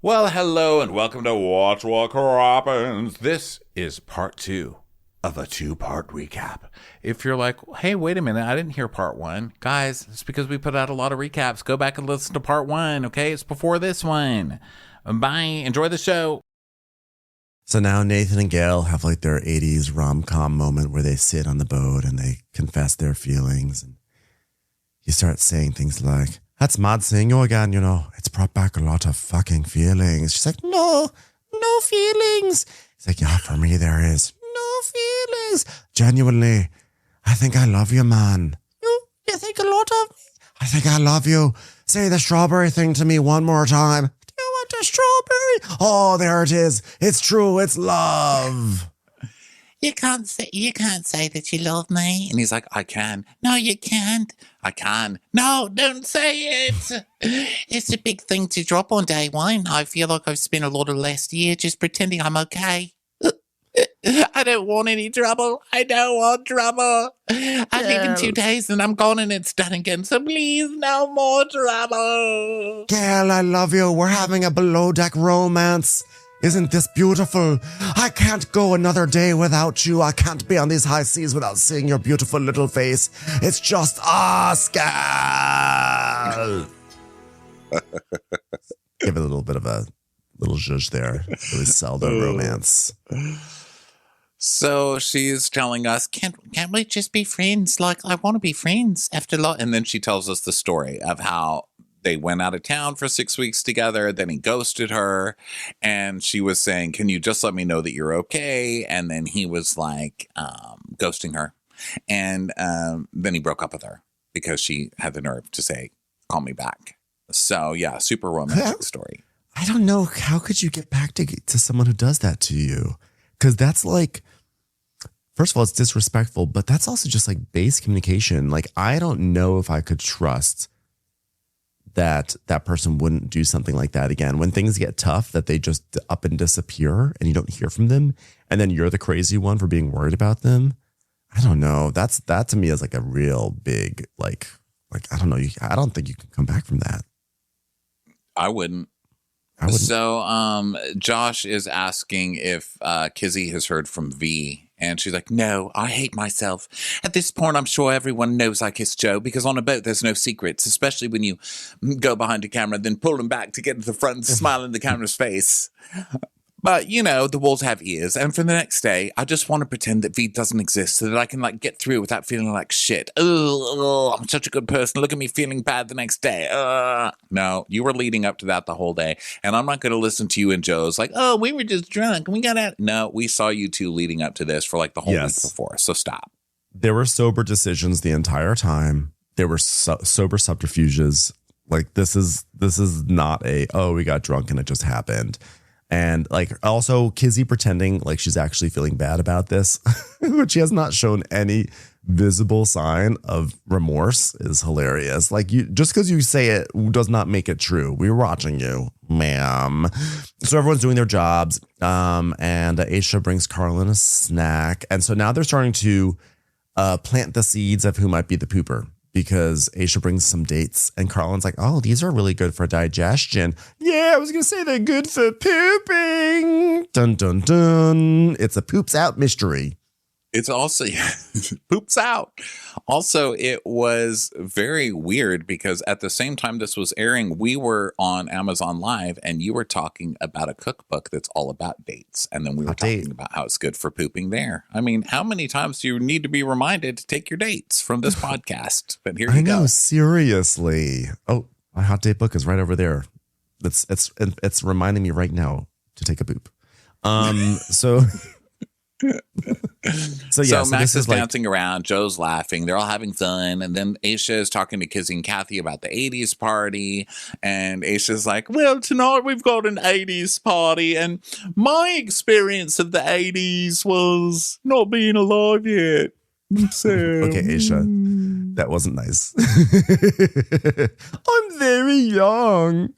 Well, hello and welcome to Watch What Crappens. This is part 2 of a 2-part recap. If you're like, hey, wait a minute, I didn't hear part 1. Guys, it's because we put out a lot of recaps. Go back and listen to part 1, okay? It's before this one. Bye. Enjoy the show. So now Nathan and Gail have like their 80s rom-com moment where they sit on the boat and they confess their feelings. And you start saying things like, that's mad seeing you again, you know. It's brought back a lot of fucking feelings. She's like, no feelings. He's like, yeah, for me there is no feelings. Genuinely, I think I love you, man. You think a lot of me? I think I love you. Say the strawberry thing to me one more time. Do you want a strawberry? Oh, there it is. It's true. It's love. You can't say that you love me. And he's like, I can. No, you can't. I can. No, don't say it. It's a big thing to drop on day one. I feel like I've spent a lot of last year just pretending I'm okay. I don't want any trouble. I don't want trouble. I leave in 2 days and I'm gone and it's done again. So please, no more trouble. Gail, I love you. We're having a below deck romance. Isn't this beautiful? I can't go another day without you. I can't be on these high seas without seeing your beautiful little face. It's just us, Gail. Give it a little bit of a little zhuzh there. Really sell the romance. So she's telling us, can't we just be friends? Like, I want to be friends after lot. And then she tells us the story of how they went out of town for 6 weeks together. Then he ghosted her. And she was saying, can you just let me know that you're okay? And then he was like, ghosting her. And then he broke up with her because she had the nerve to say, call me back. So, yeah, super romantic story. I don't know. How could you get back to someone who does that to you? Because that's like, first of all, it's disrespectful, but that's also just like base communication. Like, I don't know if I could trust that person wouldn't do something like that again. When things get tough, that they just up and disappear and you don't hear from them. And then you're the crazy one for being worried about them. I don't know. That to me is like a real big, like, I don't know. I don't think you can come back from that. I wouldn't. So Josh is asking if Kizzy has heard from V. And she's like, no, I hate myself. At this point, I'm sure everyone knows I kissed Joe because on a boat, there's no secrets, especially when you go behind a camera, then pull him back to get to the front and smile in the camera's face. But, you know, the walls have ears. And for the next day, I just want to pretend that V doesn't exist so that I can, like, get through without feeling like shit. Oh, I'm such a good person. Look at me feeling bad the next day. No, you were leading up to that the whole day. And I'm not going to listen to you and Joe's like, oh, we were just drunk. We got out. No, we saw you two leading up to this for, like, the whole week before. So stop. There were sober decisions the entire time. There were sober subterfuges. Like, this is not we got drunk and it just happened. And like also Kizzy pretending like she's actually feeling bad about this, which she has not shown any visible sign of remorse, is hilarious. Like, you just because you say it does not make it true. We're watching you, ma'am. So everyone's doing their jobs. And Aisha brings Carlin a snack. And so now they're starting to plant the seeds of who might be the pooper. Because Aisha brings some dates and Carlin's like, oh, these are really good for digestion. Yeah, I was going to say they're good for pooping. Dun, dun, dun. It's a poops out mystery. It's also poops out. Also, it was very weird because at the same time this was airing, we were on Amazon Live and you were talking about a cookbook that's all about dates. And then we were talking about how it's good for pooping there. I mean, how many times do you need to be reminded to take your dates from this podcast? But here you go. I know, seriously. Oh, my hot date book is right over there. It's reminding me right now to take a poop. So Max is dancing around, Joe's laughing, they're all having fun, and then Aisha is talking to Kizzy and Kathy about the 80s party, and Aisha's like, well, tonight we've got an 80s party, and my experience of the 80s was not being alive yet. So, okay, Aisha, that wasn't nice. I'm very young.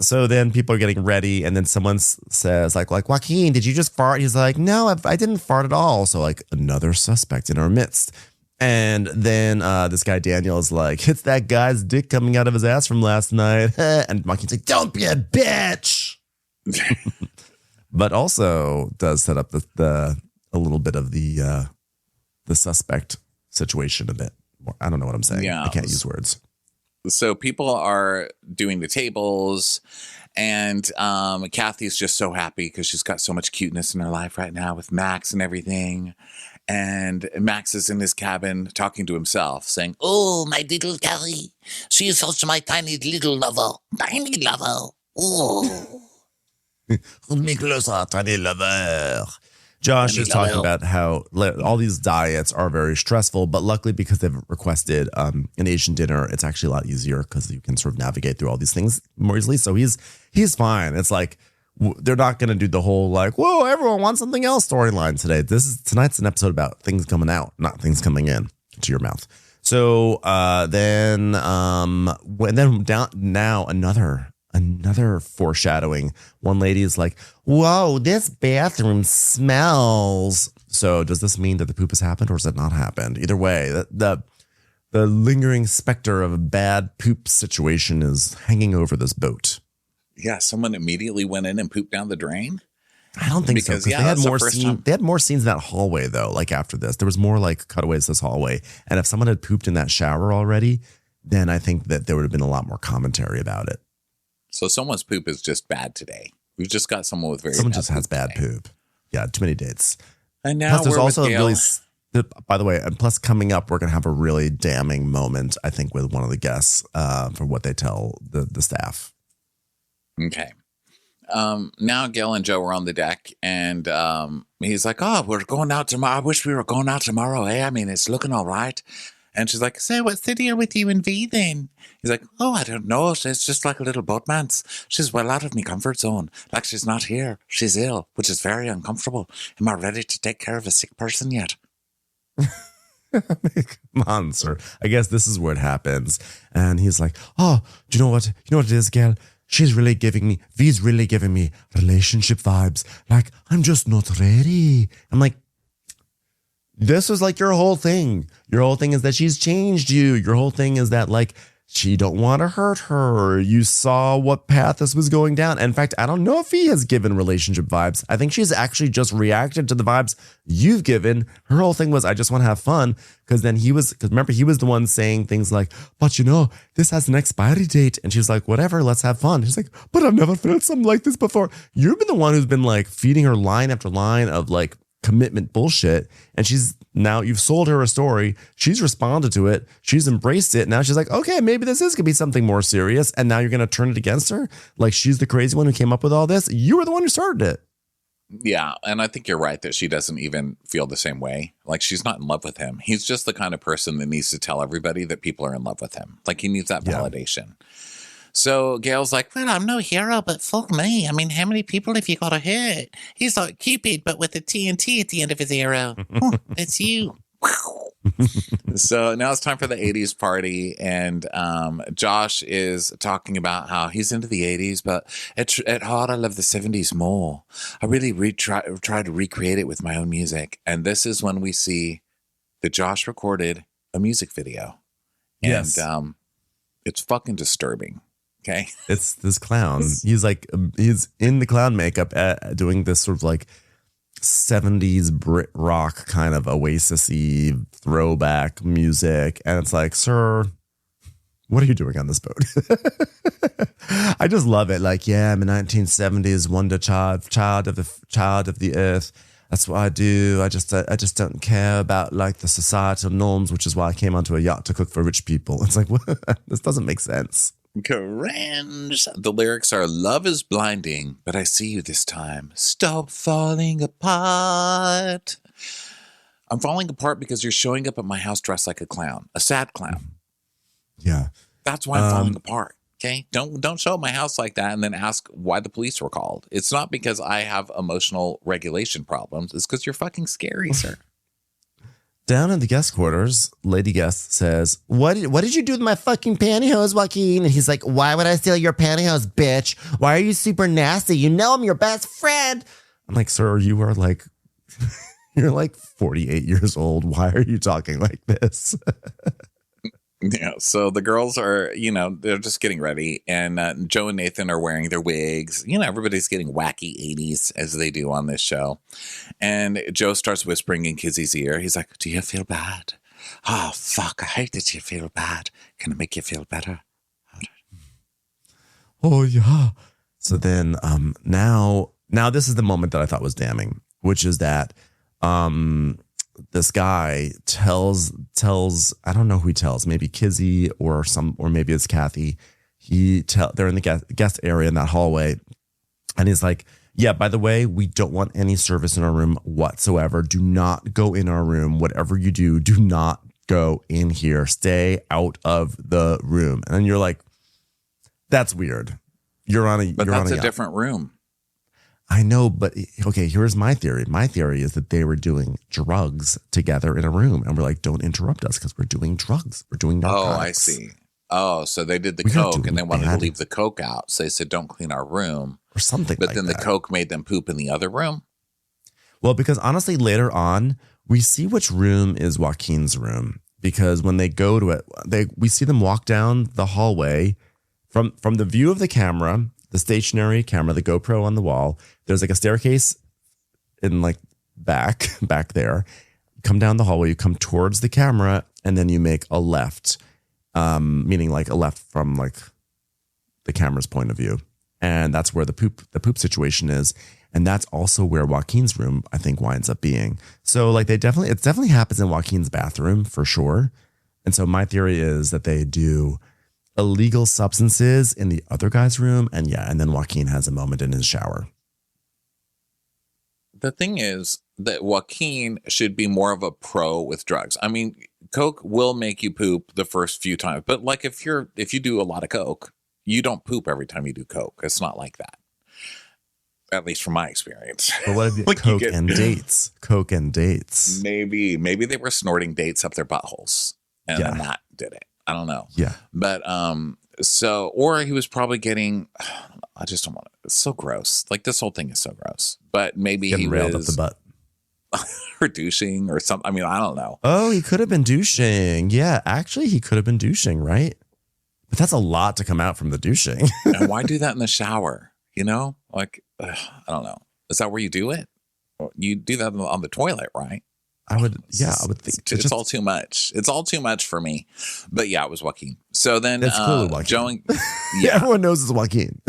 So then people are getting ready, and then someone says like Joaquin, did you just fart? He's like, no, I didn't fart at all. So like another suspect in our midst. And then this guy Daniel is like, it's that guy's dick coming out of his ass from last night. And Joaquin's like, don't be a bitch. But also does set up a little bit of the suspect situation a bit. I don't know what I'm saying. Yeah. I can't use words. So people are doing the tables, and Kathy's just so happy because she's got so much cuteness in her life right now with Max and everything. And Max is in his cabin talking to himself, saying, Oh, my little Kathy. She is such my tiny little lover. Tiny lover. Oh. Hold me closer, tiny lover. Josh is talking about how all these diets are very stressful, but luckily because they've requested an Asian dinner, it's actually a lot easier because you can sort of navigate through all these things more easily. So he's fine. It's like they're not going to do the whole like, whoa, everyone wants something else storyline today. Tonight's an episode about things coming out, not things coming in to your mouth. So then down now another foreshadowing. One lady is like, whoa, this bathroom smells. So does this mean that the poop has happened or has it not happened? Either way, the lingering specter of a bad poop situation is hanging over this boat. yeah, someone immediately went in and pooped down the drain? I don't think Because, so. yeah, They had that's the more first scenes. time. They had more scenes in that hallway though. Like after this, there was more like cutaways this hallway. And if someone had pooped in that shower already, then I think that there would have been a lot more commentary about it. So someone's poop is just bad today. We've just got someone with Someone just has bad poop. Yeah, too many dates. And now Plus, there's we're also with a Gail. really. By the way, and plus coming up, we're gonna have a really damning moment. I think with one of the guests for what they tell the staff. Okay. Now Gail and Joe are on the deck, and he's like, "Oh, we're going out tomorrow. I wish we were going out tomorrow. Eh? I mean, it's looking all right." And she's like, So what's the deal with you and V then? He's like, "Oh, I don't know. She's just like a little boatman's. She's well out of my comfort zone. Like she's not here. She's ill, which is very uncomfortable. Am I ready to take care of a sick person yet?" Come on, sir. I guess this is where it happens. And he's like, "Oh, do you know what? You know what it is, Gail? V's really giving me relationship vibes. Like, I'm just not ready." I'm like, this was like your whole thing. Your whole thing is that she's changed you. Your whole thing is that like she don't want to hurt her. You saw what path this was going down. In fact, I don't know if he has given relationship vibes. I think she's actually just reacted to the vibes you've given. Her whole thing was, I just want to have fun. Because remember, he was the one saying things like, but you know, this has an expiry date. And she's like, whatever, let's have fun. She's like, but I've never felt something like this before. You've been the one who's been like feeding her line after line of like commitment bullshit. And you've sold her a story. She's responded to it. She's embraced it. Now she's like, okay, maybe this is going to be something more serious. And now you're going to turn it against her? Like she's the crazy one who came up with all this? You were the one who started it. Yeah, and I think you're right that she doesn't even feel the same way. Like she's not in love with him. He's just the kind of person that needs to tell everybody that people are in love with him. Like he needs that validation. So Gail's like, Well, I'm no hero, but fuck me. I mean, how many people have you got to hurt? He's like Cupid, but with a TNT at the end of his arrow. Oh, that's you. So now it's time for the 80s party, and Josh is talking about how he's into the 80s, but at heart I love the 70s more. I really try to recreate it with my own music. And this is when we see that Josh recorded a music video. And Yes. It's fucking disturbing. Okay. It's this clown. He's in the clown makeup doing this sort of like 70s Brit rock kind of Oasis-y throwback music. And it's like, sir, what are you doing on this boat? I just love it. Like, yeah, I'm a 1970s wonder child of the earth. That's what I do. I just don't care about like the societal norms, which is why I came onto a yacht to cook for rich people. It's like, what? This doesn't make sense. Cringe. The lyrics are, love is blinding, but I see you this time. Stop falling apart. I'm falling apart because you're showing up at my house dressed like a clown, a sad clown. Yeah. That's why I'm falling apart. Okay. Don't show up my house like that and then ask why the police were called. It's not because I have emotional regulation problems. It's because you're fucking scary, sir. Down in the guest quarters, Lady Guest says, what did you do with my fucking pantyhose, Joaquin? And he's like, why would I steal your pantyhose, bitch? Why are you super nasty? You know I'm your best friend. I'm like, sir, you are like, You're like 48 years old. Why are you talking like this? Yeah, so the girls are, they're just getting ready, and Joe and Nathan are wearing their wigs. Everybody's getting wacky 80s as they do on this show. And Joe starts whispering in Kizzy's ear. He's like, do you feel bad? Oh, fuck, I hate that you feel bad. Can I make you feel better? Oh, yeah. So then now this is the moment that I thought was damning, which is that this guy tells I don't know who he tells, maybe Kizzy or maybe it's Kathy. They're in the guest area in that hallway, and he's like, yeah, by the way, we don't want any service in our room whatsoever. Do not go in our room. Whatever you do not go in here. Stay out of the room. And then you're like, that's weird. But that's a different room. I know, but okay, here's my theory. My theory is that they were doing drugs together in a room, and we're like, don't interrupt us because we're doing drugs. We're doing narcotics. Oh, I see. Oh, so they did the coke and they wanted to leave the coke out. So they said, don't clean our room. Or something but like then that. The coke made them poop in the other room? Well, because honestly, later on, we see which room is Joaquin's room. Because when they go to it, we see them walk down the hallway from the view of the camera, the stationary camera, the GoPro on the wall. There's like a staircase in like back there. Come down the hallway, you come towards the camera, and then you make a left, meaning like a left from like the camera's point of view. And that's where the poop situation is. And that's also where Joaquin's room, I think, winds up being. So like it definitely happens in Joaquin's bathroom for sure. And so my theory is that they do illegal substances in the other guy's room. And then Joaquin has a moment in his shower. The thing is that Joaquin should be more of a pro with drugs. I mean, coke will make you poop the first few times. But like if you do a lot of coke, you don't poop every time you do coke. It's not like that. At least from my experience. But what if like Coke and dates? Coke and dates. Maybe they were snorting dates up their buttholes, and then that did it. I don't know. Yeah. But or he was probably getting. I just don't want to. It's so gross. Like this whole thing is so gross. But maybe Getting he railed was up the butt. or douching or something. I mean, I don't know. Oh, he could have been douching. Yeah, actually, he could have been douching, right? But that's a lot to come out from the douching. And why do that in the shower? Like. I don't know. Is that where you do it? You do that on the toilet, right? I would think it's all too much. It's all too much for me. But yeah, it was Joaquin. So then it's clearly Joaquin. Joe and, everyone knows it's Joaquin.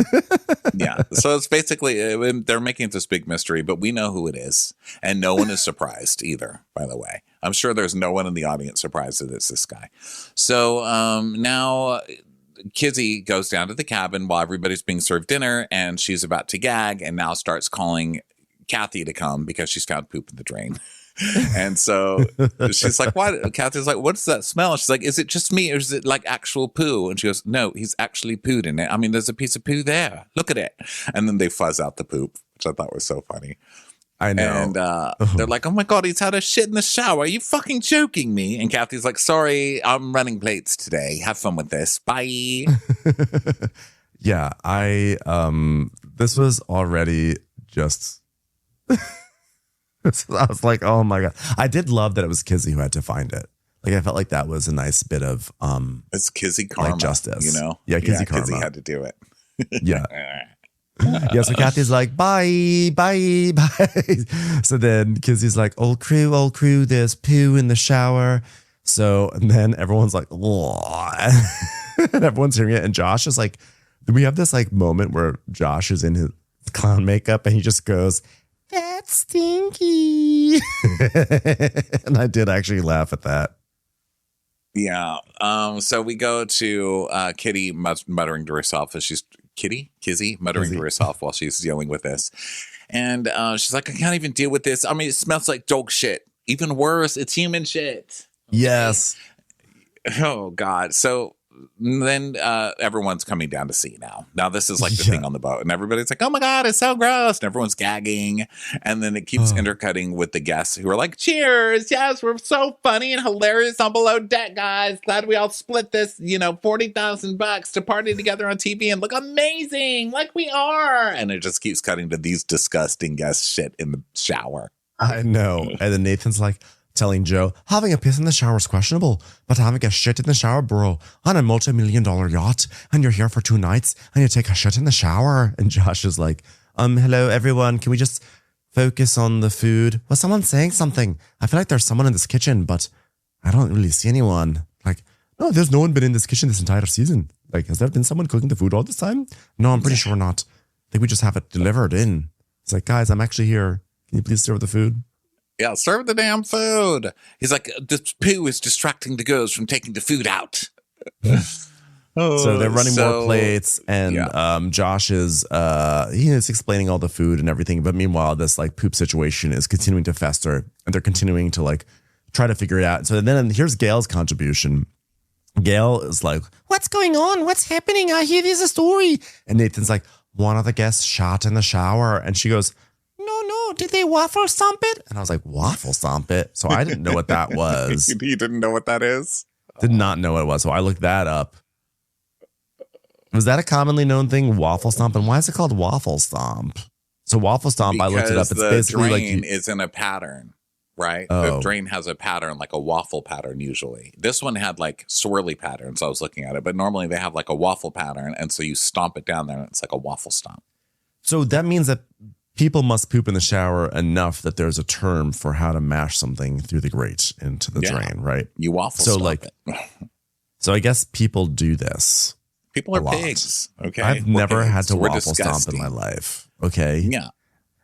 Yeah. So it's basically, they're making this big mystery, but we know who it is. And no one is surprised either, by the way. I'm sure there's no one in the audience surprised that it's this guy. So now Kizzy goes down to the cabin while everybody's being served dinner, and she's about to gag and now starts calling Kathy to come because she's found poop in the drain. And so she's like, what? Kathy's like, what's that smell? She's like, is it just me or is it like actual poo? And she goes, no, he's actually pooed in it. I mean, there's a piece of poo there. Look at it. And then they fuzz out the poop, which I thought was so funny. I know. And they're like, oh my God, he's had a shit in the shower. Are you fucking joking me? And Kathy's like, sorry, I'm running plates today. Have fun with this. Bye. Yeah, this was already just, I was like, oh my God. I did love that it was Kizzy who had to find it. Like, I felt like that was a nice bit of, it's Kizzy karma, like justice. Yeah, Kizzy karma. Kizzy had to do it. Yeah. Yeah, so Kathy's like, bye. So then Kizzy's like, old crew, there's poo in the shower. So, and then everyone's like, whoa. And everyone's hearing it. And Josh is like, we have this like moment where Josh is in his clown makeup and he just goes, that's stinky. And I did actually laugh at that. Yeah. So we go to Kitty muttering to herself as she's Kizzy muttering to herself while she's dealing with this. And she's like, I can't even deal with this. I mean, it smells like dog shit. Even worse, it's human shit. Yes. Oh, God. So then everyone's coming down to see now. Now this is like the thing on the boat. And everybody's like, oh, my God, it's so gross. And everyone's gagging. And then it keeps intercutting with the guests who are like, cheers. Yes, we're so funny and hilarious on Below Deck, guys. Glad we all split this, $40,000 to party together on TV and look amazing like we are. And it just keeps cutting to these disgusting guest shit in the shower. I know. And then Nathan's like telling Joe, having a piss in the shower is questionable, but having a shit in the shower, bro, on a multi-million-dollar yacht, and you're here for 2 nights, and you take a shit in the shower. And Josh is like, hello, everyone. Can we just focus on the food? Was someone saying something? I feel like there's someone in this kitchen, but I don't really see anyone. Like, no, there's no one been in this kitchen this entire season. Like, has there been someone cooking the food all this time? No, I'm pretty sure not. I think we just have it delivered in. It's like, guys, I'm actually here. Can you please serve the food? Yeah, serve the damn food. He's like, this poo is distracting the girls from taking the food out. So they're running more plates, and Josh is he is explaining all the food and everything. But meanwhile, this like poop situation is continuing to fester, and they're continuing to like try to figure it out. So then here's Gail's contribution. Gail is like, "What's going on? What's happening? I hear there's a story." And Nathan's like, "One of the guests shot in the shower," and she goes, No, did they waffle stomp it? And I was like, waffle stomp it? So I didn't know what that was. You didn't know what that is? Did not know what it was. So I looked that up. Was that a commonly known thing, waffle stomp? And why is it called waffle stomp? So waffle stomp, because I looked it up. It's basically like drain is in a pattern, right? Oh. The drain has a pattern, like a waffle pattern usually. This one had like swirly patterns. I was looking at it, but normally they have like a waffle pattern. And so you stomp it down there and it's like a waffle stomp. So that means that people must poop in the shower enough that there's a term for how to mash something through the grate into the drain, right? You waffle stomp it. So I guess people do this. People are pigs. Okay. I've never had to We're waffle stomp in my life. Okay. Yeah.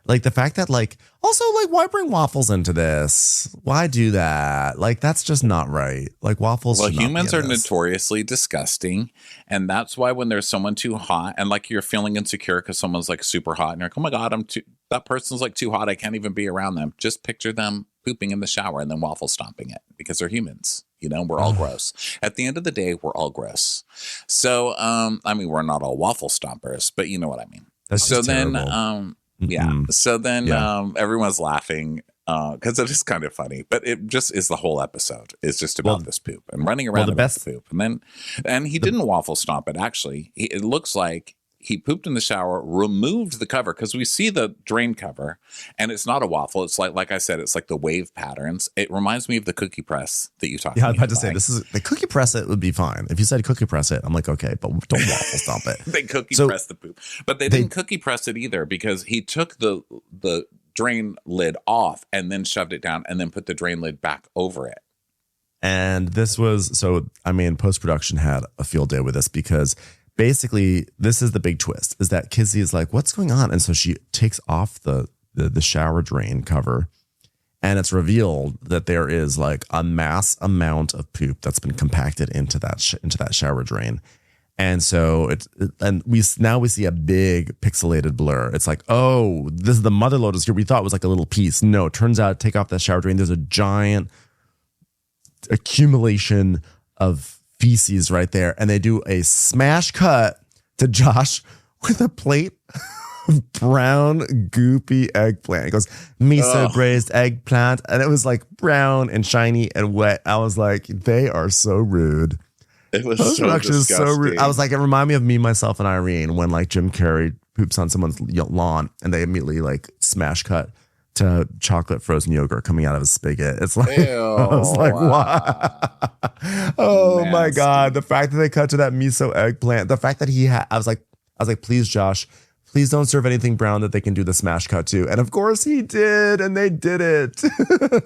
Like the fact that why bring waffles into this? Why do that? Like, that's just not right. Like waffles. Well, humans are notoriously disgusting. And that's why when there's someone too hot and like you're feeling insecure because someone's like super hot and you're like, oh my God, that person's like too hot. I can't even be around them. Just picture them pooping in the shower and then waffle stomping it because they're humans. You know, we're all gross. At the end of the day, we're all gross. So, I mean, we're not all waffle stompers, but you know what I mean. That's so just then, terrible. yeah. So then everyone's laughing because it is kind of funny, but it just is the whole episode. It's just about this poop and running around about the poop. And he didn't waffle stomp it. Actually, it looks like he pooped in the shower, removed the cover because we see the drain cover and it's not a waffle. It's like I said, it's like the wave patterns. It reminds me of the cookie press that you talked about. Yeah, I'm about to say this is the cookie press. It would be fine. If you said cookie press it, I'm like, okay, but don't waffle stomp it. They press the poop, but they didn't cookie press it either because he took the drain lid off and then shoved it down and then put the drain lid back over it. And this was, post-production had a field day with this because basically, this is the big twist, is that Kizzy is like, what's going on? And so she takes off the shower drain cover, and it's revealed that there is like a mass amount of poop that's been compacted into that shower drain. And so we see a big pixelated blur. It's like, oh, this is the mother lotus here. We thought it was like a little piece. No, it turns out, take off that shower drain, there's a giant accumulation of feces right there, and they do a smash cut to Josh with a plate of brown goopy eggplant. It goes miso braised eggplant, and it was like brown and shiny and wet. I was like, they are so rude. It was so disgusting. So rude. I was like, it reminded me of Me, Myself, and Irene when like Jim Carrey poops on someone's lawn and they immediately like smash cut to chocolate frozen yogurt coming out of a spigot. It's like, ew, I was like, wow. Oh nasty. My God. The fact that they cut to that miso eggplant, the fact that I was like, please, Josh, please don't serve anything brown that they can do the smash cut to. And of course he did. And they did it.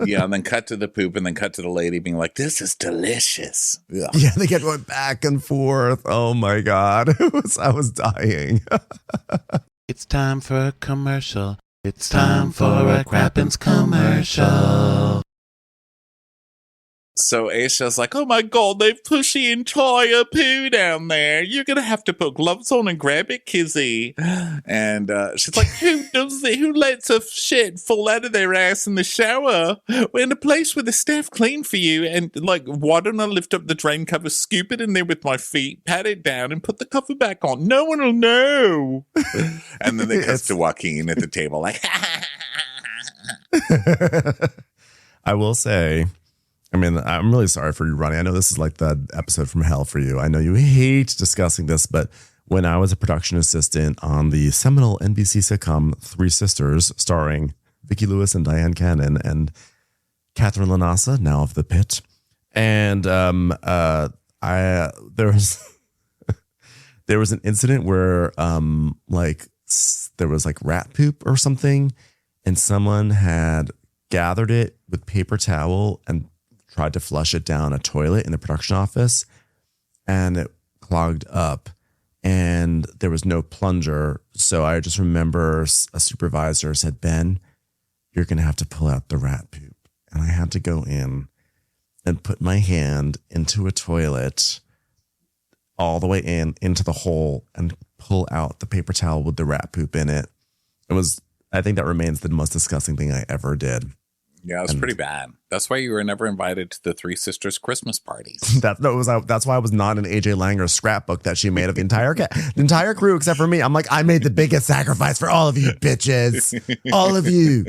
Yeah. And then cut to the poop and then cut to the lady being like, this is delicious. Yeah. They kept going back and forth. Oh my God. I was dying. It's time for a commercial. It's time for a Crappens commercial. So Aisha's like, oh my God, they've pushed the entire poo down there. You're going to have to put gloves on and grab it, Kizzy. And she's like, who does it? Who lets a shit fall out of their ass in the shower? We're in a place where the staff clean for you. And like, why don't I lift up the drain cover, scoop it in there with my feet, pat it down, and put the cover back on? No one will know. And then they cut to Joaquin at the table like, I will say, I'm really sorry for you, Ronnie. I know this is like the episode from hell for you. I know you hate discussing this, but when I was a production assistant on the seminal NBC sitcom 3 Sisters, starring Vicki Lewis and Diane Cannon and Catherine Lanassa, now of the pit. And there was an incident where there was like rat poop or something, and someone had gathered it with paper towel and tried to flush it down a toilet in the production office, and it clogged up, and there was no plunger. So I just remember a supervisor said, Ben, you're going to have to pull out the rat poop. And I had to go in and put my hand into a toilet all the way into the hole and pull out the paper towel with the rat poop in it. I think that remains the most disgusting thing I ever did. Yeah, it was pretty bad. That's why you were never invited to the Three Sisters Christmas parties. That's why I was not in AJ Langer's scrapbook that she made of the entire crew except for me. I'm like, I made the biggest sacrifice for all of you bitches. All of you.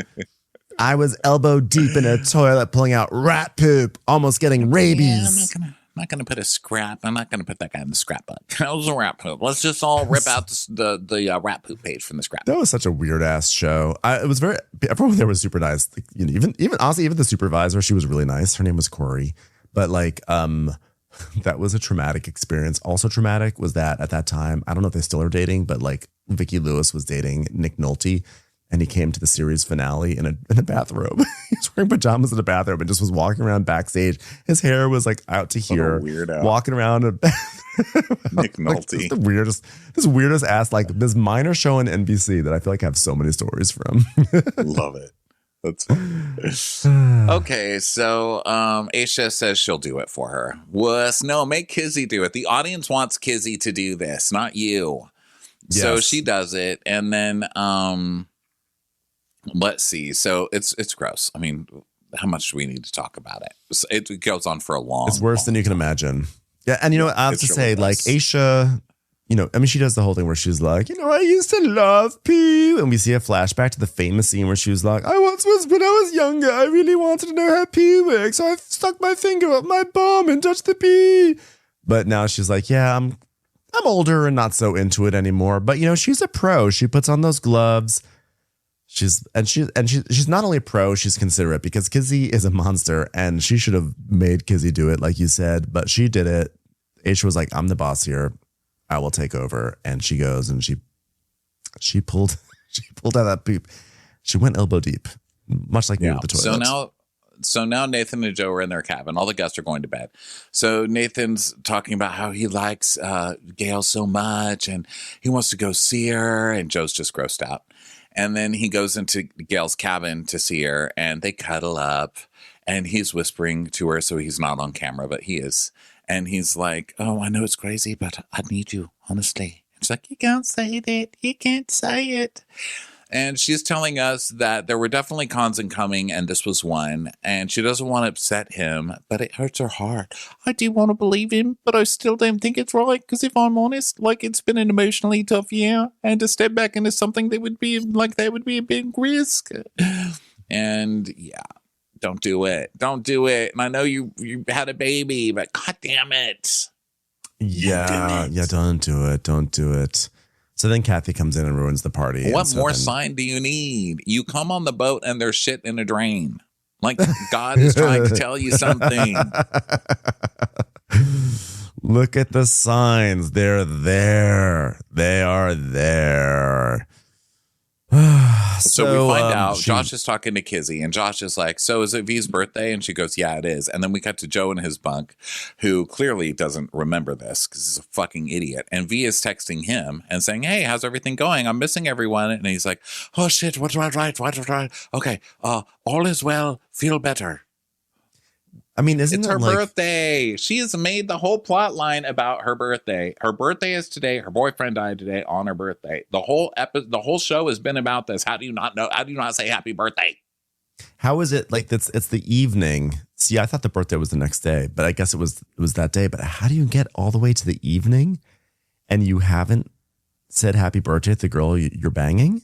I was elbow deep in a toilet pulling out rat poop, almost getting rabies. Yeah, I'm not gonna put I'm not gonna put that guy in the scrapbook. That was a rat poop. Let's just all rip out the rat poop page from the scrapbook. That was such a weird ass show. Everyone there was super nice. Like, even honestly, even the supervisor, she was really nice. Her name was Corey. But that was a traumatic experience. Also traumatic was that at that time, I don't know if they still are dating, but like Vicki Lewis was dating Nick Nolte. And he came to the series finale in a bathrobe. He was wearing pajamas in a bathrobe and just was walking around backstage. His hair was like out to here, weirdo. Walking around. Nick Nolte, this weirdest ass, like this minor show on NBC that I feel like I have so many stories from. Love it. That's fun. Okay, so Aisha says she'll do it for her. Wuss, no, make Kizzy do it. The audience wants Kizzy to do this, not you. Yes. So she does it, and then let's see. So it's gross. I mean, how much do we need to talk about it? It goes on for a long. It's worse than you can imagine. Yeah, and I have to say, like Aisha, she does the whole thing where she's like, I used to love pee, and we see a flashback to the famous scene where she was like, when I was younger, I really wanted to know how pee works, so I stuck my finger up my bum and touched the pee. But now she's like, yeah, I'm older and not so into it anymore. But she's a pro. She puts on those gloves. She's not only a pro, she's considerate, because Kizzy is a monster and she should have made Kizzy do it, like you said, but she did it. Aisha was like, I'm the boss here. I will take over. And she goes and she pulled out that poop. She went elbow deep, much like me with the toilet. So now Nathan and Joe are in their cabin. All the guests are going to bed. So Nathan's talking about how he likes Gail so much and he wants to go see her. And Joe's just grossed out. And then he goes into Gail's cabin to see her and they cuddle up and he's whispering to her. So he's not on camera, but he is. And he's like, oh, I know it's crazy, but I need you, honestly. And she's like, you can't say that. You can't say it. And she's telling us that there were definitely cons incoming, and this was one. And she doesn't want to upset him, but it hurts her heart. I do want to believe him, but I still don't think it's right. Because if I'm honest, it's been an emotionally tough year. And to step back into something that would be a big risk. And yeah, don't do it. Don't do it. And I know you had a baby, but God damn it. Yeah, don't do it. Don't do it. So then Kathy comes in and ruins the party. What more sign do you need? You come on the boat and there's shit in a drain. Like God is trying to tell you something. Look at the signs. They're there. They are there. So we find out Josh is talking to Kizzy and Josh is like, so is it V's birthday? And she goes, yeah, it is. And then we cut to Joe in his bunk, who clearly doesn't remember this because he's a fucking idiot. And V is texting him and saying, hey, how's everything going? I'm missing everyone. And he's like, oh shit, what do I write? Okay, all is well, feel better. I mean, isn't it's her birthday? She has made the whole plot line about her birthday. Her birthday is today. Her boyfriend died today on her birthday. The whole show has been about this. How do you not know? How do you not say happy birthday? How is it like it's the evening? See, I thought the birthday was the next day, but I guess it was that day. But how do you get all the way to the evening and you haven't said happy birthday to the girl you're banging?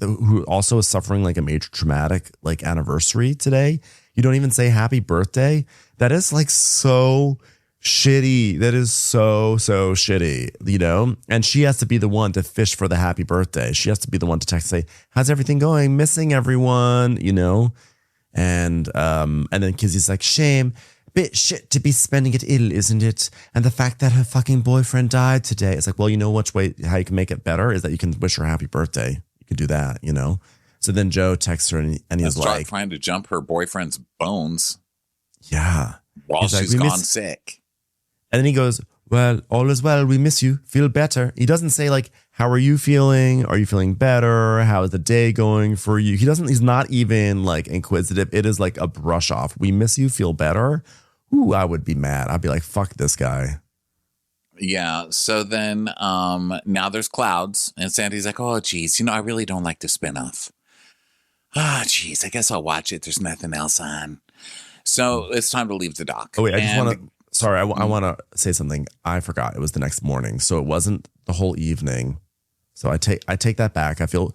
Who also is suffering a major traumatic anniversary today. You don't even say happy birthday. That is so Shitty. That is so shitty, you know? And she has to be the one to fish for the happy birthday. She has to be the one to text and say, how's everything going? Missing everyone, you know? And then Kizzy's like, shame. Bit shit to be spending it ill, isn't it? And the fact that her fucking boyfriend died today. It's like, well, you know which way, how you can make it better is that you can wish her happy birthday. You can do that, you know? So then Joe texts her and he's like, trying to jump her boyfriend's bones. Yeah. While she's gone sick. And then he goes, well, all is well. We miss you. Feel better. He doesn't say like, how are you feeling? Are you feeling better? How is the day going for you? He's not even like inquisitive. It is like a brush off. We miss you. Feel better. Ooh, I would be mad. I'd be like, fuck this guy. Yeah. So then now there's clouds and Sandy's like, oh, geez, I really don't like the spinoff. Ah, geez, I guess I'll watch it. There's nothing else on. So it's time to leave the dock. Oh, wait, I just want to. Sorry, I want to say something. I forgot. It was the next morning. So it wasn't the whole evening. So I take that back. I feel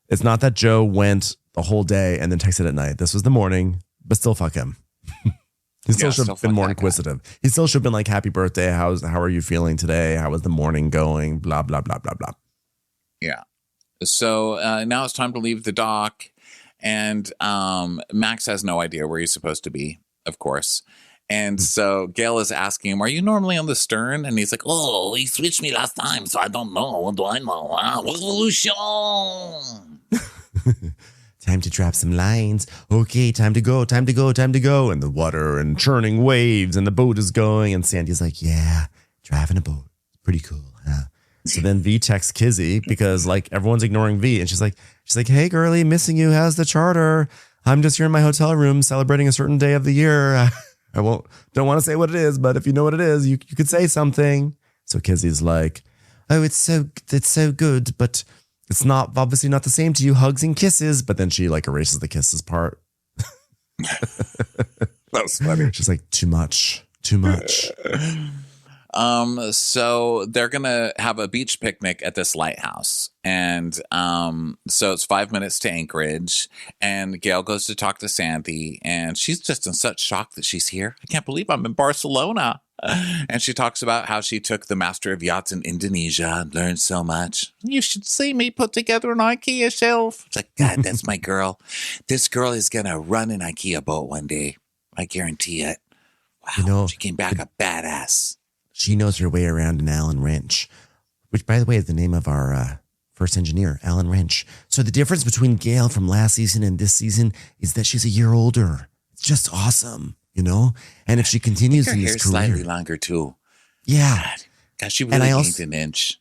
it's not that Joe went the whole day and then texted at night. This was the morning, but still fuck him. He still should have been more inquisitive. He still should have been like, happy birthday. How are you feeling today? How was the morning going? Blah, blah, blah, blah, blah. Yeah. So now it's time to leave the dock. And Max has no idea where he's supposed to be, of course. And so Gail is asking him, are you normally on the stern? And he's like, oh, he switched me last time, so I don't know. What do I know? Revolution. Time to drop some lines. Okay, time to go. And the water and churning waves and the boat is going. And Sandy's like, yeah, driving a boat. Pretty cool, huh? So then V texts Kizzy because like everyone's ignoring V. And she's like, hey, girlie, missing you. How's the charter? I'm just here in my hotel room celebrating a certain day of the year. Don't want to say what it is, but if you know what it is, you could say something. So Kizzy's like, oh, it's so good, but it's not obviously not the same to you, hugs and kisses. But then she like erases the kisses part. That's funny. She's like, too much. So they're gonna have a beach picnic at this lighthouse, and so it's 5 minutes to Anchorage, and Gail goes to talk to Sandy, and she's just in such shock that she's here. I can't believe I'm in Barcelona. And she talks about how she took the master of yachts in Indonesia and learned so much. You should see me put together an IKEA shelf. It's like, God, that's my girl. This girl is gonna run an IKEA boat one day. I guarantee it. Wow, she came back a badass. She knows her way around an Allen wrench, which, by the way, is the name of our first engineer, Allen Wrench. So the difference between Gail from last season and this season is that she's a year older. It's just awesome, you know? And if she continues in this career... slightly longer, too. Yeah. God, she really gained an inch.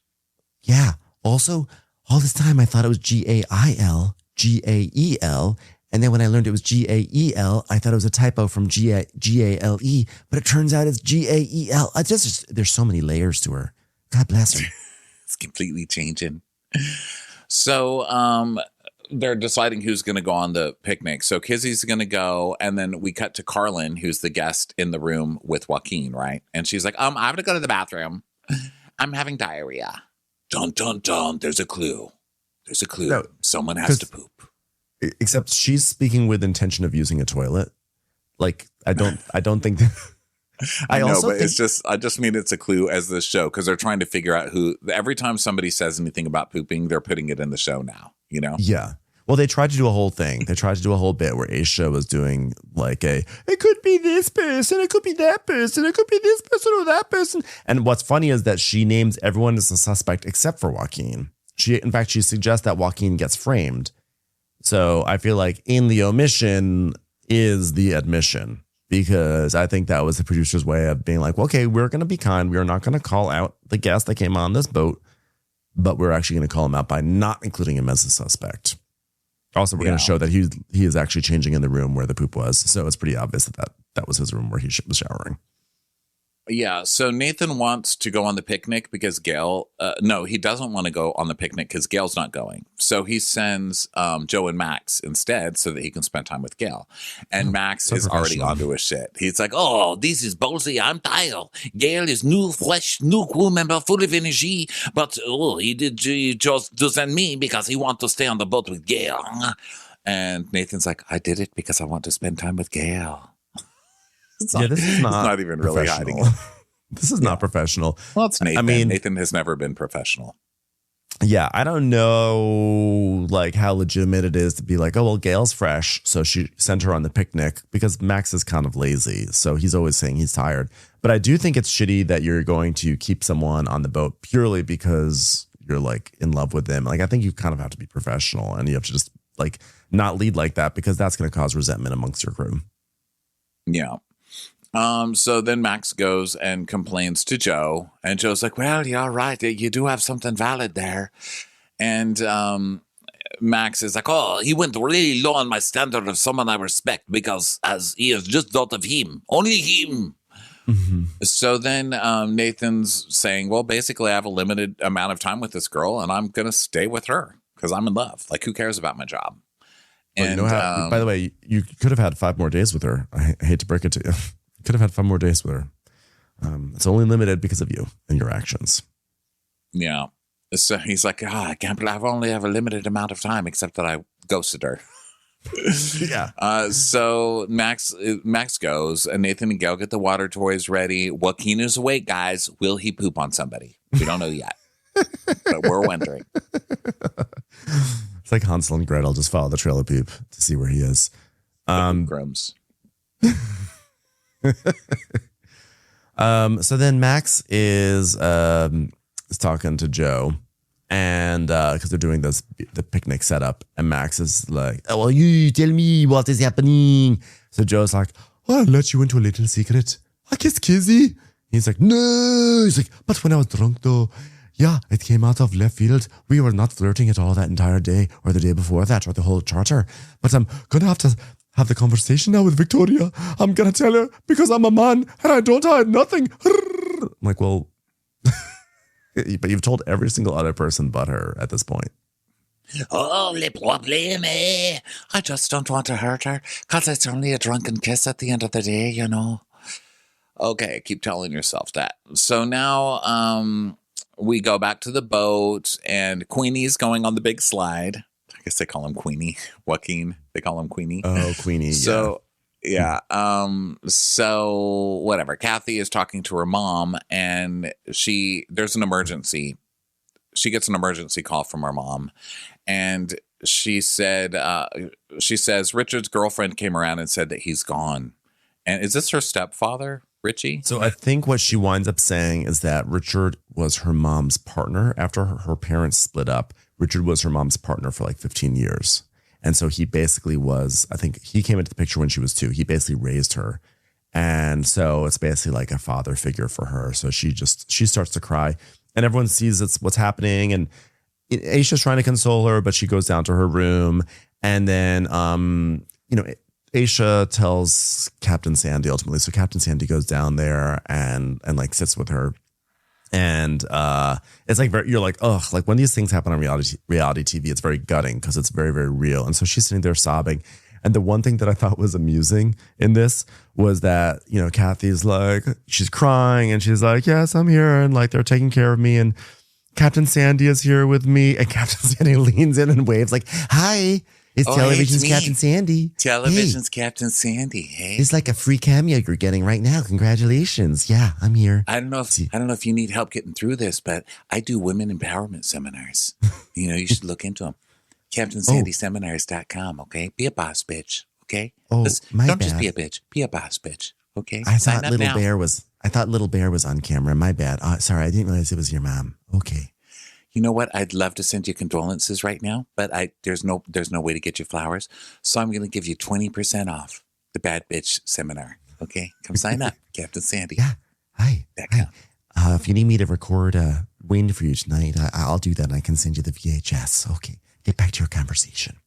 Yeah. Also, all this time I thought it was Gail, Gael. And then when I learned it was Gael, I thought it was a typo from Gale, but it turns out it's Gael. There's so many layers to her. God bless her. It's completely changing. So they're deciding who's going to go on the picnic. So Kizzy's going to go, and then we cut to Carlin, who's the guest in the room with Joaquin, right? And she's like, I have to go to the bathroom. I'm having diarrhea. Dun, dun, dun. There's a clue. No, someone has to poop. Except she's speaking with intention of using a toilet. Like, I don't think that. I know, but I just mean it's a clue as this show, because they're trying to figure out who, every time somebody says anything about pooping, they're putting it in the show now, you know? Yeah. Well, they tried to do a whole thing. They tried to do a whole bit where Aisha was doing like it could be this person, it could be that person, it could be this person or that person. And what's funny is that she names everyone as a suspect except for Joaquin. In fact, she suggests that Joaquin gets framed. So I feel like in the omission is the admission, because I think that was the producer's way of being like, well, okay, we're going to be kind. We are not going to call out the guest that came on this boat, but we're actually going to call him out by not including him as a suspect. Also, we're going to show that he is actually changing in the room where the poop was. So it's pretty obvious that was his room where he was showering. Yeah, so Nathan wants to go on the picnic because Gail, no, he doesn't want to go on the picnic because Gail's not going. So he sends Joe and Max instead so that he can spend time with Gail. And Max is already onto his shit. He's like, oh, this is ballsy. I'm tired. Gail is new, fresh, new crew member, full of energy. But, he chose to send me because he wants to stay on the boat with Gail. And Nathan's like, I did it because I want to spend time with Gail. This is not even really hiding it. This is not professional. Well, it's Nathan. I mean, Nathan has never been professional. Yeah, I don't know like how legitimate it is to be like, oh, well, Gail's fresh, so she sent her on the picnic, because Max is kind of lazy. So he's always saying he's tired. But I do think it's shitty that you're going to keep someone on the boat purely because you're like in love with them. Like, I think you kind of have to be professional, and you have to just like not lead like that, because that's going to cause resentment amongst your crew. Yeah. So then Max goes and complains to Joe, and Joe's like, well, you're right. You do have something valid there. And Max is like, oh, he went really low on my standard of someone I respect, because as he has just thought of him, only him. Mm-hmm. So then Nathan's saying, well, basically I have a limited amount of time with this girl, and I'm going to stay with her because I'm in love. Like, who cares about my job? And, you know how, by the way, you could have had 5 more days with her. I hate to break it to you. You could have had 5 more days with her. It's only limited because of you and your actions. Yeah. So he's like, I can't believe I only have a limited amount of time, except that I ghosted her. Yeah. So Max goes, and Nathan and Gail get the water toys ready. Joaquin is awake, guys. Will he poop on somebody? We don't know yet, but we're wondering. It's like Hansel and Gretel. Just follow the trail of poop to see where he is. Crumbs. So then Max is talking to Joe, and because they're doing the picnic setup, and Max is like, oh, well, you tell me what is happening. So Joe's like, oh, I'll let you into a little secret. I kissed Kizzy. He's like, no. He's like, but when I was drunk though, yeah, it came out of left field. We were not flirting at all that entire day, or the day before that, or the whole charter. But I'm gonna have to have the conversation now with Victoria. I'm gonna tell her, because I'm a man and I don't hide nothing. I'm like, well, but you've told every single other person but her at this point. Oh, le problème. I just don't want to hurt her, because it's only a drunken kiss at the end of the day, you know. Okay, keep telling yourself that. So now we go back to the boat, and Queenie's going on the big slide. I guess they call him Queenie. Joaquin, they call him Queenie. Oh, Queenie. So yeah. So whatever. Kathy is talking to her mom, and there's an emergency. She gets an emergency call from her mom, and she says Richard's girlfriend came around and said that he's gone. And is this her stepfather, Richie? So I think what she winds up saying is that Richard was her mom's partner after her parents split up. Richard was her mom's partner for like 15 years. And so he basically was, I think he came into the picture when she was 2. He basically raised her. And so it's basically like a father figure for her. So she starts to cry, and everyone sees what's happening. And Aisha's trying to console her, but she goes down to her room. And then, Aisha tells Captain Sandy ultimately. So Captain Sandy goes down there and like sits with her. And it's like you're like, ugh, like when these things happen on reality TV, it's very gutting because it's very, very real. And so she's sitting there sobbing. And the one thing that I thought was amusing in this was that, Kathy's like, she's crying and she's like, yes, I'm here. And like, they're taking care of me. And Captain Sandy is here with me. And Captain Sandy leans in and waves like, hi. It's Television's Captain Sandy. Television's Captain Sandy. Hey, it's like a free cameo you're getting right now. Congratulations! Yeah, I'm here. I don't know if you need help getting through this, but I do women empowerment seminars. You should look into them. CaptainSandySeminars.com. Okay, be a boss, bitch. Okay. Oh, don't just be a bitch. Be a boss, bitch. Okay. I thought Little Bear was on camera. My bad. Sorry, I didn't realize it was your mom. Okay. You know what? I'd love to send you condolences right now, but there's no way to get you flowers. So I'm going to give you 20% off the Bad Bitch Seminar. Okay? Come sign up, Captain Sandy. Yeah. Hi. If you need me to record Wind for you tonight, I'll do that, and I can send you the VHS. Okay. Get back to your conversation.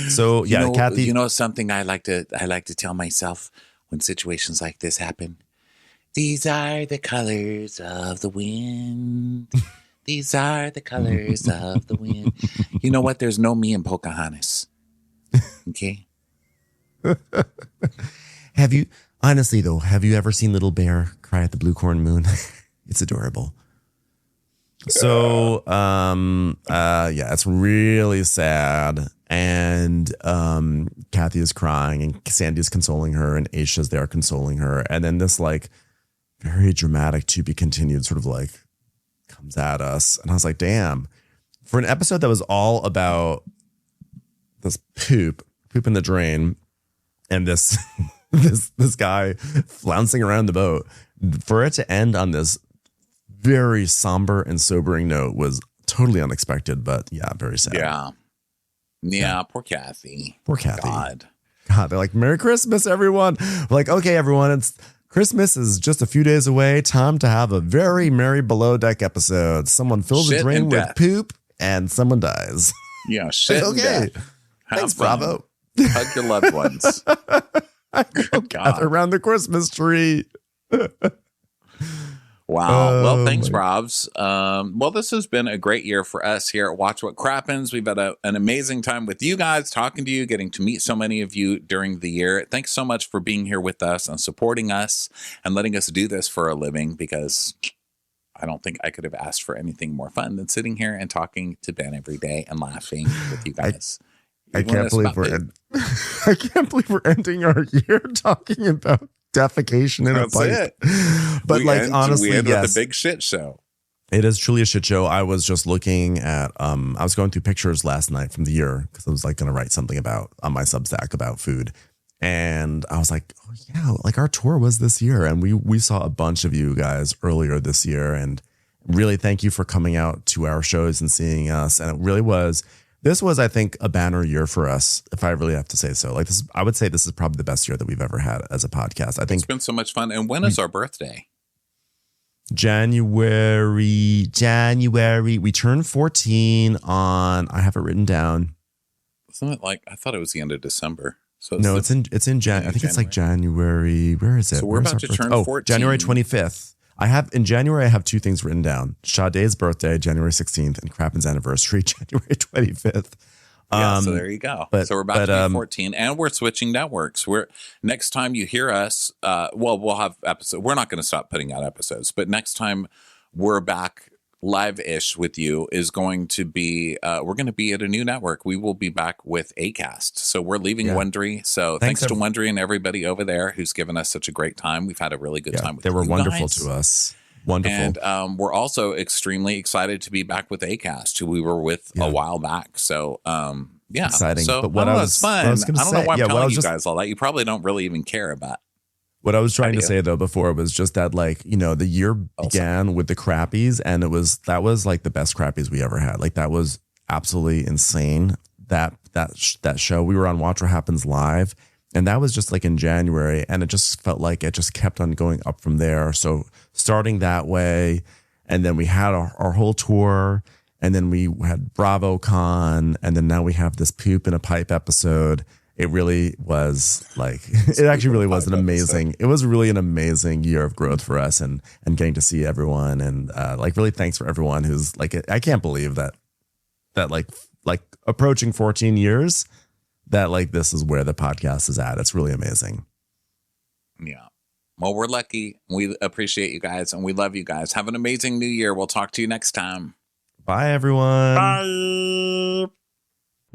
So, yeah, Kathy. You know something I like to tell myself when situations like this happen? These are the colors of the wind. These are the colors of the wind. You know what? There's no me in Pocahontas. Okay? Have you ever seen Little Bear cry at the blue corn moon? It's adorable. So, it's really sad. And Kathy is crying, and Sandy is consoling her, and Aisha's there consoling her. And then this like very dramatic to be continued sort of like comes at us. And I was like, damn, for an episode that was all about this poop in the drain and this this guy flouncing around the boat, for it to end on this very somber and sobering note was totally unexpected, but yeah, very sad. Yeah, poor Kathy. Poor Kathy. God, they're like, Merry Christmas, everyone. We're like, okay, everyone, it's Christmas is just a few days away. Time to have a very merry below deck episode. Someone fills a drain with poop and someone dies. Yeah, shit. Okay. Thanks, fun. Bravo. Hug your loved ones. Gather around the Christmas tree. Wow. Well, thanks, Robs. Well, this has been a great year for us here at Watch What Crappens. We've had an amazing time with you guys, talking to you, getting to meet so many of you during the year. Thanks so much for being here with us and supporting us and letting us do this for a living, because I don't think I could have asked for anything more fun than sitting here and talking to Ben every day and laughing with you guys. I can't believe we're ending our year talking about defecation in a pipe. But honestly, we end with a big shit show. It is truly a shit show. I was just looking at I was going through pictures last night from the year because I was like going to write something on my Substack about food, and I was like, oh yeah, like our tour was this year, and we saw a bunch of you guys earlier this year, and really thank you for coming out to our shows and seeing us. And it really was. This was, I think, a banner year for us, if I really have to say so. Like this, I would say this is probably the best year that we've ever had as a podcast. I think it's been so much fun. And when is our birthday? January. We turned 14 on. I have it written down. Isn't it like, I thought it was the end of December. So no, it's in January. I think it's like January. Where is it? So we're about to turn 14. January 25th. In January, I have two things written down: Sade's birthday, January 16th, and Crappens' anniversary, January 25th. So there you go. So we're about to be 14, and we're switching networks. Next time you hear us, we'll have episodes. We're not going to stop putting out episodes, but next time we're back live-ish with you is going to be, we're going to be at a new network. We will be back with Acast. So we're leaving Wondery. So thanks to Wondery and everybody over there who's given us such a great time. We've had a really good time with you guys. They were wonderful to us. Wonderful. And we're also extremely excited to be back with Acast, who we were with a while back. So, exciting. So, but it's fun. I don't know why I'm telling you guys all that. You probably don't really even care about. What I was trying to say though before was just that, like, the year began with the Crappies, and that was like the best Crappies we ever had. Like that was absolutely insane. That show, we were on Watch What Happens Live, and that was just like in January, and it just felt like it just kept on going up from there. So starting that way, and then we had our whole tour, and then we had BravoCon, and then now we have this poop in a pipe episode. It really was like, it actually really was an amazing, it was really an amazing year of growth for us, and getting to see everyone, and like really thanks for everyone who's like, I can't believe that like approaching 14 years that like this is where the podcast is at. It's really amazing. Yeah. Well, we're lucky. We appreciate you guys, and we love you guys. Have an amazing new year. We'll talk to you next time. Bye, everyone. Bye.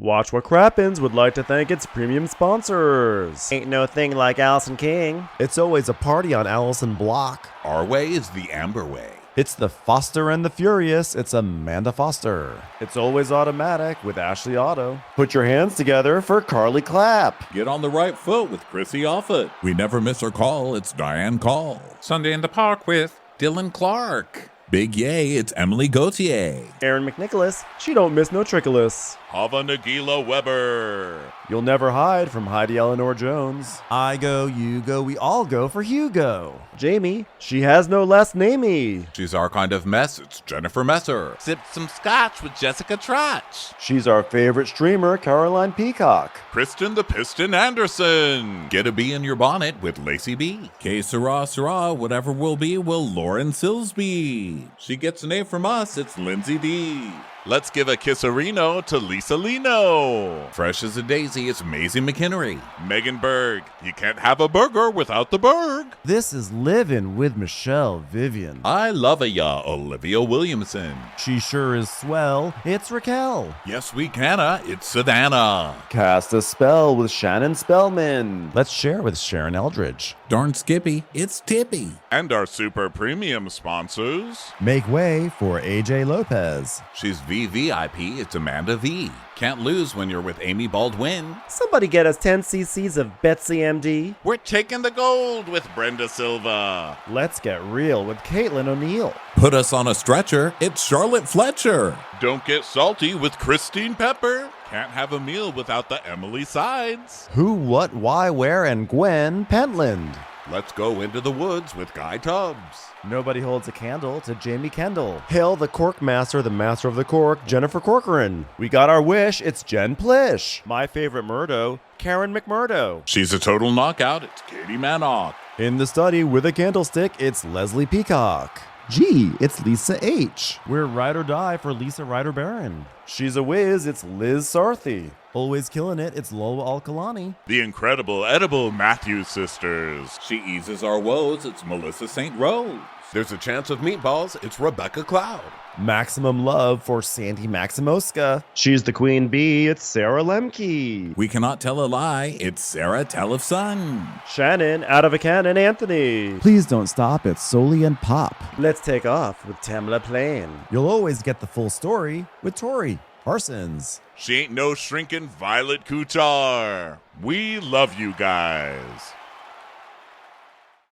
Watch What Crappens would like to thank its premium sponsors. Ain't no thing like Allison King. It's always a party on Allison Block. Our way is the Amber way. It's the Foster and the Furious. It's Amanda Foster. It's always automatic with Ashley Auto. Put your hands together for Carly Clapp. Get on the right foot with Chrissy Offit. We never miss her call. It's Diane Call. Sunday in the Park with Dylan Clark. Big yay, it's Emily Gauthier. Aaron McNicholas, she don't miss no trickolas. Hava Nagila Weber. You'll never hide from Heidi Eleanor Jones. I go, you go, we all go for Hugo. Jamie, she has no last namey. She's our kind of mess, it's Jennifer Messer. Sipped some scotch with Jessica Trotch. She's our favorite streamer, Caroline Peacock. Kristen the Piston Anderson. Get a bee in your bonnet with Lacey B. K Sarah, whatever will be, will Lauren Silsby. She gets an A from us, it's Lindsay D. Let's give a kisserino to Lisa Lino. Fresh as a daisy, it's Maisie McHenry. Megan Berg. You can't have a burger without the Berg. This is Livin' with Michelle Vivian. I love ya, Olivia Williamson. She sure is swell. It's Raquel. Yes, we canna. It's Savannah. Cast a spell with Shannon Spellman. Let's share with Sharon Eldridge. Darn Skippy, it's Tippy. And our super premium sponsors. Make way for AJ Lopez. She's VVIP, it's Amanda V. Can't lose when you're with Amy Baldwin. Somebody get us 10 cc's of Betsy MD. We're taking the gold with Brenda Silva. Let's get real with Caitlin O'Neill. Put us on a stretcher, it's Charlotte Fletcher. Don't get salty with Christine Pepper. Can't have a meal without the Emily Sides. Who, what, why, where, and Gwen Pentland. Let's go into the woods with Guy Tubbs. Nobody holds a candle to Jamie Kendall. Hail the cork master, the master of the cork, Jennifer Corcoran. We got our wish, it's Jen Plish. My favorite Murdo, Karen McMurdo. She's a total knockout, it's Katie Manock. In the study with a candlestick, it's Leslie Peacock. Gee, it's Lisa H. We're ride or die for Lisa Ryder Barron. She's a whiz, it's Liz Sarthy. Always killing it, it's Lola Alkalani. The incredible edible Matthews sisters. She eases our woes, it's Melissa St. Rose. There's a chance of meatballs, it's Rebecca Cloud. Maximum love for Sandy Maximoska. She's the queen bee, it's Sarah Lemke. We cannot tell a lie, it's Sarah Tellefson. Shannon, out of a cannon, Anthony. Please don't stop, it's Soli and Pop. Let's take off with Tamla Plain. You'll always get the full story with Tori Parsons. She ain't no shrinking Violet Kuchar. We love you guys.